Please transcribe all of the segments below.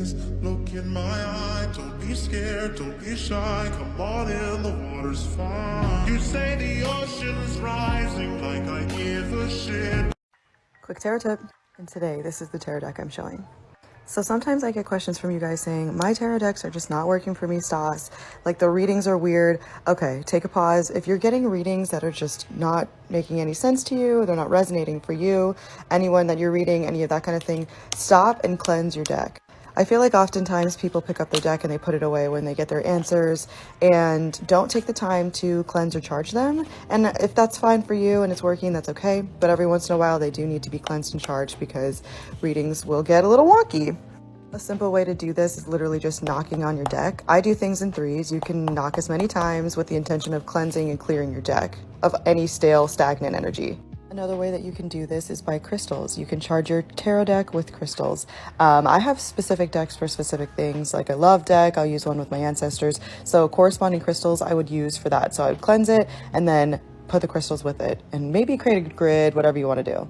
is. Look in my eye, don't be scared, don't be shy. Come on in, the water's fine. You say the ocean's rising like I give a shit. Quick tarot tip, and today this is the tarot deck I'm showing. So sometimes I get questions from you guys saying, my tarot decks are just not working for me, Stas. Like the readings are weird. Okay, take a pause. If you're getting readings that are just not making any sense to you, they're not resonating for you, anyone that you're reading, any of that kind of thing, stop and cleanse your deck. I feel like oftentimes people pick up their deck and they put it away when they get their answers and don't take the time to cleanse or charge them. And if that's fine for you and it's working, that's okay. But every once in a while, they do need to be cleansed and charged because readings will get a little wonky. A simple way to do this is literally just knocking on your deck. I do things in threes. You can knock as many times with the intention of cleansing and clearing your deck of any stale, stagnant energy. Another way that you can do this is by crystals. You can charge your tarot deck with crystals. I have specific decks for specific things, like a love deck. I'll use one with my ancestors. So corresponding crystals I would use for that. So I would cleanse it and then put the crystals with it and maybe create a grid, whatever you want to do.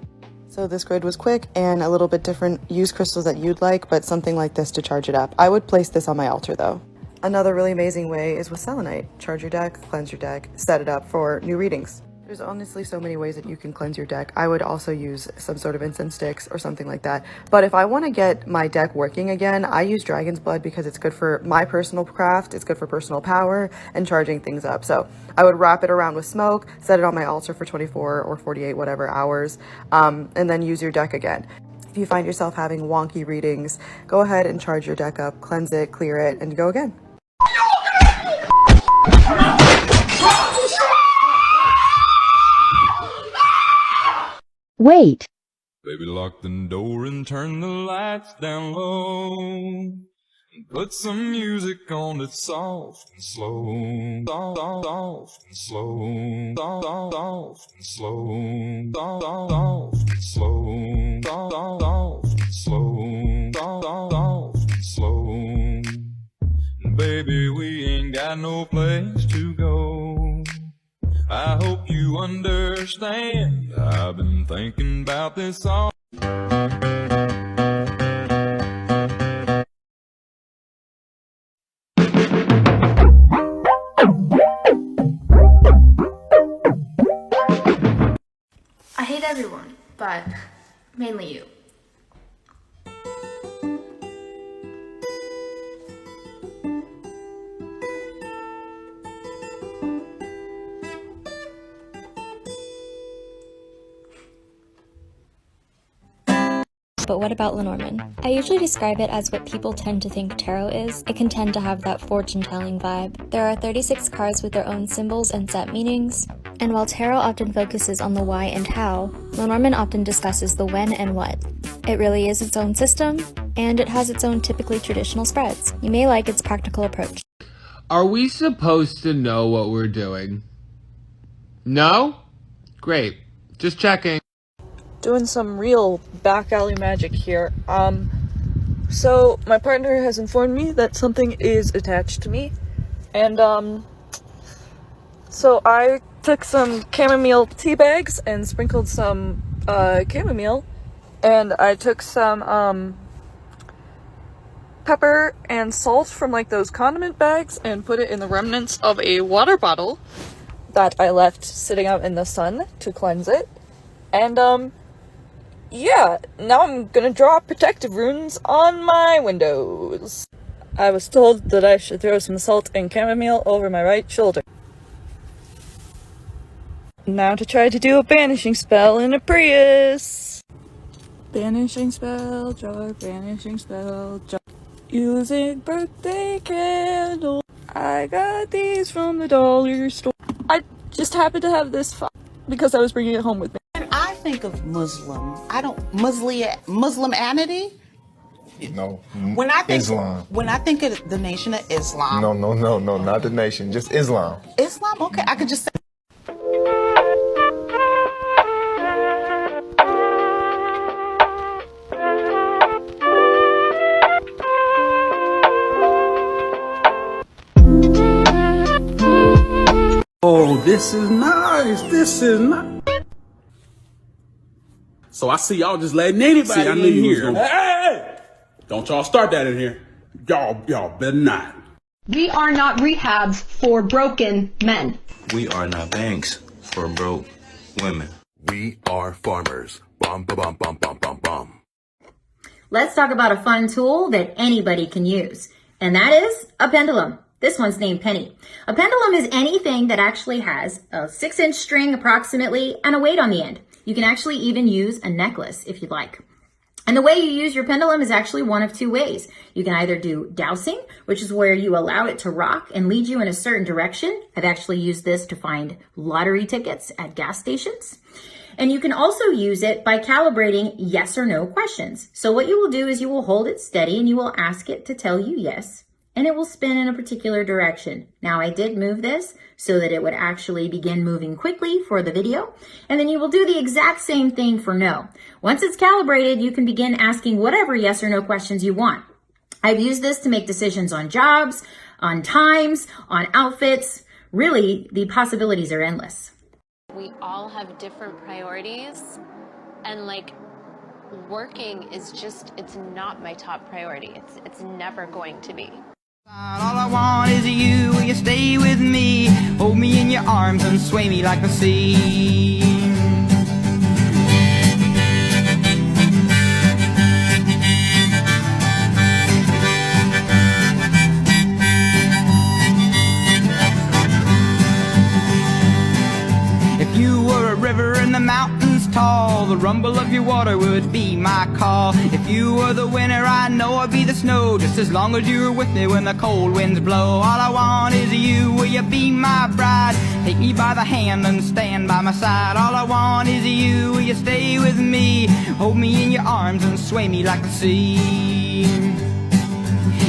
So this grid was quick and a little bit different. Use crystals that you'd like, but something like this to charge it up. I would place this on my altar though. Another really amazing way is with selenite. Charge your deck, cleanse your deck, set it up for new readings. There's honestly so many ways that you can cleanse your deck. I would also use some sort of incense sticks or something like that. But if I want to get my deck working again, I use dragon's blood because it's good for my personal craft, it's good for personal power and charging things up. So I would wrap it around with smoke, set it on my altar for 24 or 48, whatever hours, and then use your deck again. If you find yourself having wonky readings, go ahead and charge your deck up, cleanse it, clear it, and go again. Wait. Baby, lock the door and turn the lights down low. And put some music on that's soft and slow. Soft and slow. Soft and slow. Soft and slow. Soft and slow. Soft and slow. And baby, we ain't got no place to go. I hope you understand. I've been thinking about this all. I hate everyone, but mainly you. But what about Lenormand? I usually describe it as what people tend to think tarot is. It can tend to have that fortune-telling vibe. There are 36 cards with their own symbols and set meanings. And while tarot often focuses on the why and how, Lenormand often discusses the when and what. It really is its own system, and it has its own typically traditional spreads. You may like its practical approach. Are we supposed to know what we're doing? No? Great. Just checking. Doing some real back alley magic here. So my partner has informed me that something is attached to me, and so I took some chamomile tea bags and sprinkled some chamomile, and I took some pepper and salt from like those condiment bags and put it in the remnants of a water bottle that I left sitting out in the sun to cleanse it, and yeah, now I'm gonna draw protective runes on my windows. I was told that I should throw some salt and chamomile over my right shoulder. Now to try to do a banishing spell in a Prius. Banishing spell jar, banishing spell jar. Using birthday candle. I got these from the dollar store. I just happened to have this because I was bringing it home with me. I think of Muslim. I don't Muslimanity. No. When I think Islam. When I think of the nation of Islam. No, not the nation. Just Islam. Islam. Okay, I could just say. Oh, this is nice. This is nice. So I see y'all just letting anybody in here. Hey! Don't y'all start that in here. Y'all better not. We are not rehabs for broken men. We are not banks for broke women. We are farmers. Bum, ba, bum, bum, bum, bum, bum. Let's talk about a fun tool that anybody can use, and that is a pendulum. This one's named Penny. A pendulum is anything that actually has a 6-inch string approximately and a weight on the end. You can actually even use a necklace if you'd like. And the way you use your pendulum is actually one of two ways. You can either do dowsing, which is where you allow it to rock and lead you in a certain direction. I've actually used this to find lottery tickets at gas stations. And you can also use it by calibrating yes or no questions. So what you will do is you will hold it steady and you will ask it to tell you yes, and it will spin in a particular direction. Now I did move this so that it would actually begin moving quickly for the video. And then you will do the exact same thing for no. Once it's calibrated, you can begin asking whatever yes or no questions you want. I've used this to make decisions on jobs, on times, on outfits. Really, the possibilities are endless. We all have different priorities, and like working is just, it's not my top priority. It's never going to be. All I want is you, will you stay with me? Hold me in your arms and sway me like the sea. If you were a river in the mountains tall, the rumble of your water would be my call. If you were the winter, I know I'd be the snow, just as long as you were with me when the cold winds blow. All I want is you, will you be my bride? Take me by the hand and stand by my side. All I want is you, will you stay with me? Hold me in your arms and sway me like the sea.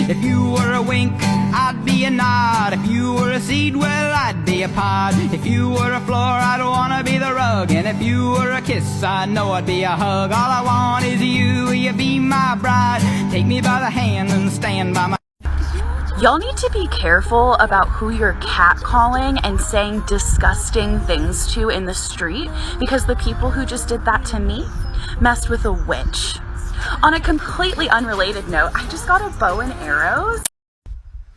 If you were a wink, I'd be a nod. If you were a seed, well, I'd be a pod. If you were a floor, I'd wanna be the rug. And if you were a kiss, I know I'd be a hug. All I want is you, will you be my bride? Take me by the hand and stand by my... Y'all need to be careful about who you're catcalling and saying disgusting things to in the street, because the people who just did that to me messed with a witch. On a completely unrelated note, I just got a bow and arrows.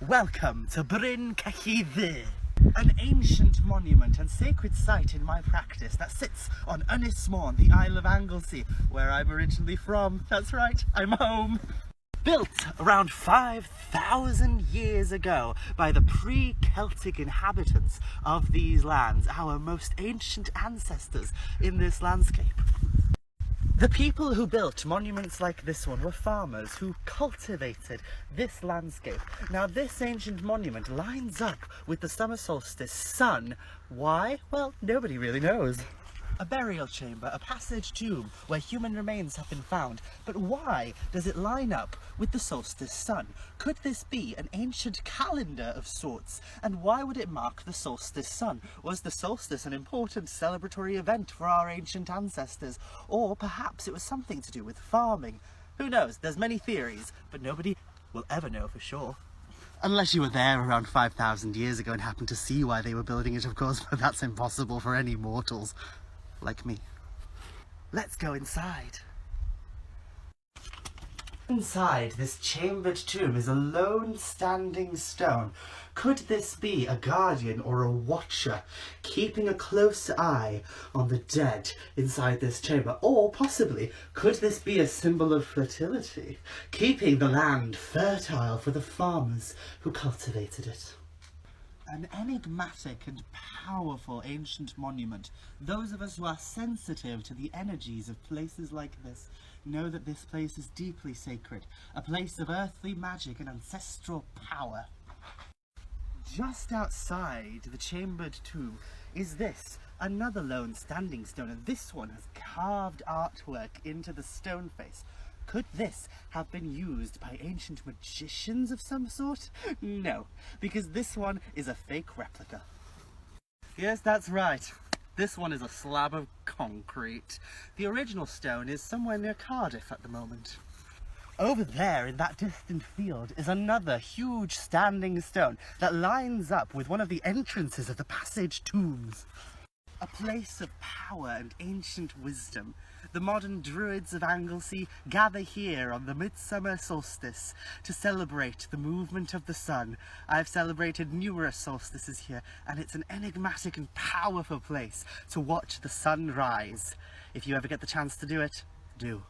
Welcome to Bryn Cachyddu, an ancient monument and sacred site in my practice that sits on Ynys Môn, the Isle of Anglesey, where I'm originally from. That's right, I'm home. Built around 5,000 years ago by the pre-Celtic inhabitants of these lands, our most ancient ancestors in this landscape. The people who built monuments like this one were farmers who cultivated this landscape. Now this ancient monument lines up with the summer solstice sun. Why? Well, nobody really knows. A burial chamber, a passage tomb where human remains have been found. But why does it line up with the solstice sun? Could this be an ancient calendar of sorts? And why would it mark the solstice sun? Was the solstice an important celebratory event for our ancient ancestors? Or perhaps it was something to do with farming? Who knows? There's many theories, but nobody will ever know for sure. Unless you were there around 5,000 years ago and happened to see why they were building it, of course, but that's impossible for any mortals. Like me. Let's go inside. Inside this chambered tomb is a lone standing stone. Could this be a guardian or a watcher, keeping a close eye on the dead inside this chamber? Or possibly, could this be a symbol of fertility, keeping the land fertile for the farmers who cultivated it? An enigmatic and powerful ancient monument. Those of us who are sensitive to the energies of places like this know that this place is deeply sacred, a place of earthly magic and ancestral power. Just outside the chambered tomb is this, another lone standing stone, and this one has carved artwork into the stone face. Could this have been used by ancient magicians of some sort? No, because this one is a fake replica. Yes, that's right. This one is a slab of concrete. The original stone is somewhere near Cardiff at the moment. Over there in that distant field is another huge standing stone that lines up with one of the entrances of the passage tombs. A place of power and ancient wisdom. the modern druids of Anglesey gather here on the midsummer solstice to celebrate the movement of the sun. I've celebrated numerous solstices here, and it's an enigmatic and powerful place to watch the sun rise. If you ever get the chance to do it, do.